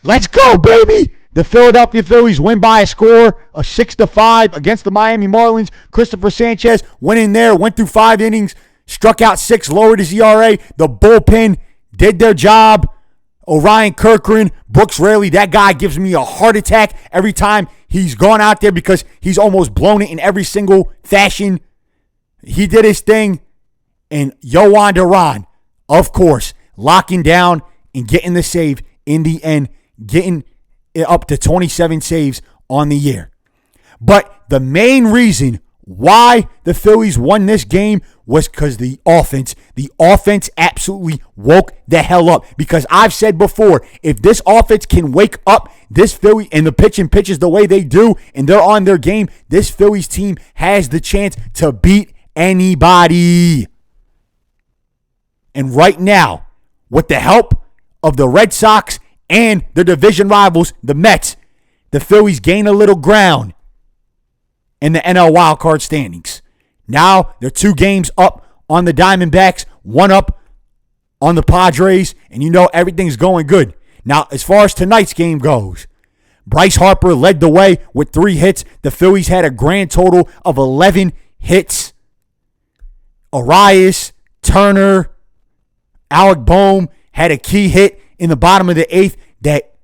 Let's go, baby. The Philadelphia Phillies win by a score of 6-5 against the Miami Marlins. Christopher Sanchez went in there, went through 5 innings, struck out 6, lowered his ERA. The bullpen did their job. Orion Kirkland, Brooks Raley, that guy gives me a heart attack every time he's gone out there because he's almost blown it in every single fashion. He did his thing. And Yohan Duran, of course, locking down and getting the save in the end, getting it up to 27 saves on the year. But the main reason why the Phillies won this game was because the offense absolutely woke the hell up. Because I've said before, if this offense can wake up this Philly and the pitching pitches the way they do and they're on their game, this Phillies team has the chance to beat anybody. And right now, with the help of the Red Sox and their division rivals, the Mets, the Phillies gain a little ground in the NL wildcard standings. Now they're 2 games up on the Diamondbacks, 1 up on the Padres, and you know everything's going good. Now, as far as tonight's game goes, Bryce Harper led the way with 3 hits. The Phillies had a grand total of 11 hits. Arias, Turner, Alec Boehm had a key hit in the bottom of the 8th that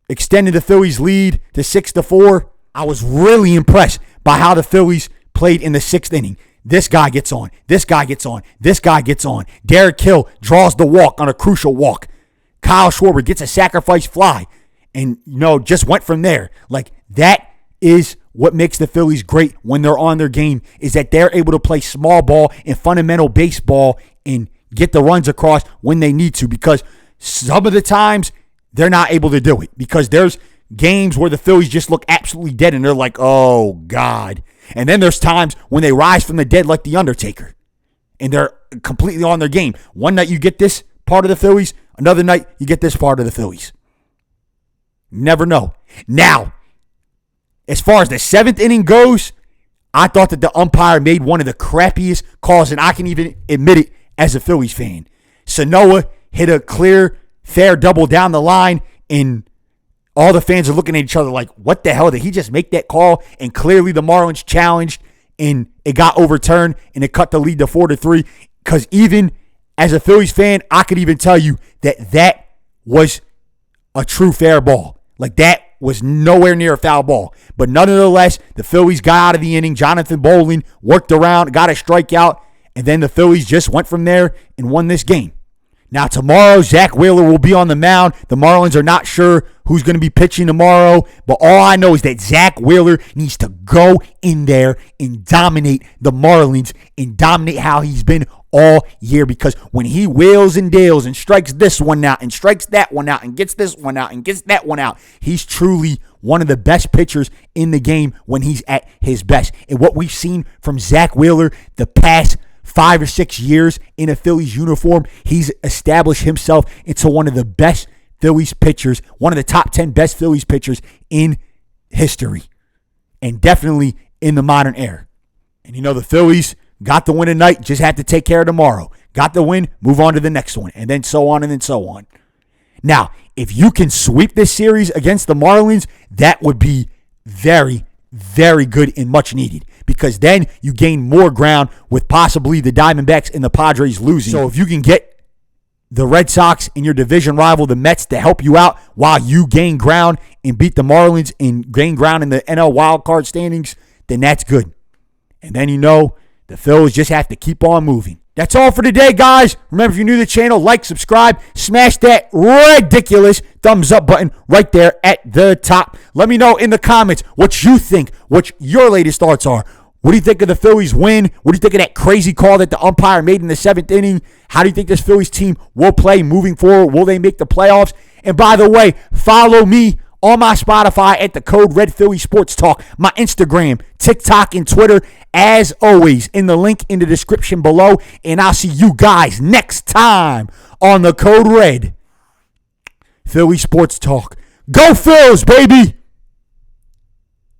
extended the Phillies' lead to 6-4. I was really impressed by how the Phillies played in the 6th inning. This guy gets on. This guy gets on. This guy gets on. Derek Hill draws the walk on a crucial walk. Kyle Schwarber gets a sacrifice fly and, just went from there. Like, that is what makes the Phillies great when they're on their game, is that they're able to play small ball and fundamental baseball and get the runs across when they need to, because some of the times they're not able to do it because there's games where the Phillies just look absolutely dead and they're like, oh, God. And then there's times when they rise from the dead like The Undertaker and they're completely on their game. One night you get this part of the Phillies, another night you get this part of the Phillies. You never know. Now, as far as the 7th inning goes, I thought that the umpire made one of the crappiest calls, and I can even admit it as a Phillies fan. Sanoa hit a clear, fair double down the line, and all the fans are looking at each other like, what the hell? Did he just make that call? And clearly the Marlins challenged, and it got overturned, and it cut the lead to 4-3. Because even as a Phillies fan, I could even tell you that was a true fair ball. Like, that was nowhere near a foul ball. But nonetheless, the Phillies got out of the inning. Jonathan Bowling worked around, got a strikeout, and then the Phillies just went from there and won this game. Now, tomorrow, Zach Wheeler will be on the mound. The Marlins are not sure who's going to be pitching tomorrow, but all I know is that Zach Wheeler needs to go in there and dominate the Marlins and dominate how he's been all year, because when he wheels and deals and strikes this one out and strikes that one out and gets this one out and gets that one out, he's truly one of the best pitchers in the game when he's at his best. And what we've seen from Zach Wheeler the past 5 or 6 years in a Phillies uniform, he's established himself into one of the best Phillies pitchers, one of the top 10 best Phillies pitchers in history, and definitely in the modern era. And the Phillies got the win tonight, just had to take care of tomorrow. Got the win, move on to the next one, and then so on and then so on. Now, if you can sweep this series against the Marlins, that would be very, very good and much needed, because then you gain more ground with possibly the Diamondbacks and the Padres losing. So if you can get the Red Sox and your division rival, the Mets, to help you out while you gain ground and beat the Marlins and gain ground in the NL wildcard standings, then that's good. And then the Phillies just have to keep on moving. That's all for today, guys. Remember, if you're new to the channel, like, subscribe, smash that ridiculous thumbs up button right there at the top. Let me know in the comments what you think, what your latest thoughts are. What do you think of the Phillies win? What do you think of that crazy call that the umpire made in the 7th inning? How do you think this Phillies team will play moving forward? Will they make the playoffs? And by the way, follow me on my Spotify at the code Red Philly Sports Talk, my Instagram, TikTok, and Twitter, as always, in the link in the description below. And I'll see you guys next time on the Code Red Philly Sports Talk. Go Phils, baby!